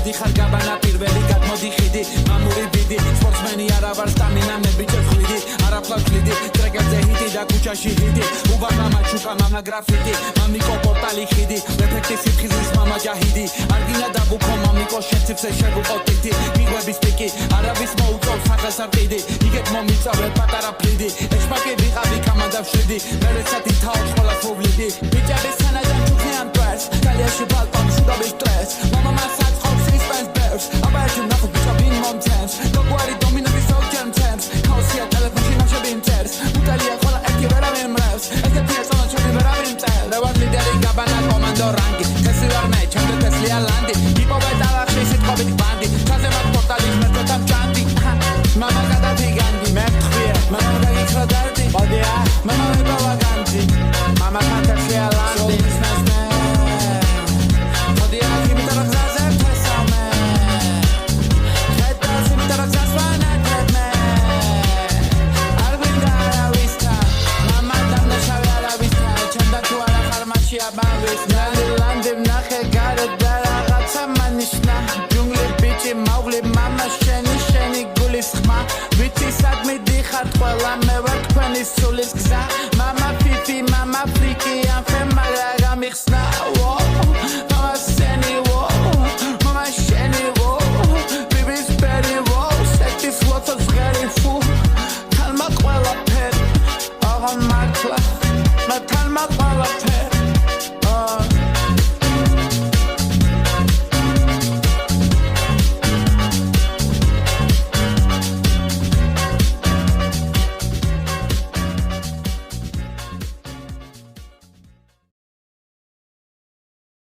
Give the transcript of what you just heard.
მოდიხარ გაბანა პირველი გადმოდი ხიდი მამური ბიდი სპორტსმენი არა ვარ სტამინამები ჭეფლიდი არაფლავ ხლიდი ტრეკებზე ჰიტი და ქუჩაში ჰიტი უბა მამა ჩუკა მამა გრაფიტი მამიკო პორტალი ხიდი ეფექტი სიფხიზის მამა ჯაჰიდი არგინა დაბუქო მამიკო შეციფსე შეგუყო ტიტი მიგვების პიკი არავის მოუწევ სახელს არ ყიდი იგეთ მომიწავე პატარა ფლიდი ეშმაკი ვიყავი კამადა ვშიდი მერეცათი თავს ხოლას ვუვლიდი ბიჭების სანადან ჩუქნიან პრეს კალიაში ბალპამ შუდობის სტრეს მამა მასაც ყოფს ისპენს ბერს აბა ერთი ნახო ბიჭა ვინ მომცემს გოგვარი დომინების სოჯემ ცემს ქაოსია ტელეფონში ნახშები მწერს უტალია ხოლა ერთი ვერავინ მრევს ესეთია წონაჩები ვერავინ მწერს რევარ ლიდერი გაბანა კომანდო რანგი თესი ვარ მე ჩემზე თესლია ლანდი იპოვე ტალახში სიტყვებით ბანდი ჩაზე მაგ პორტალის მერწოთამ ჭანდი მამა გადადი განდი მე თქვია მამა გაიქრა დარდი მოდია მამა ვიპოვა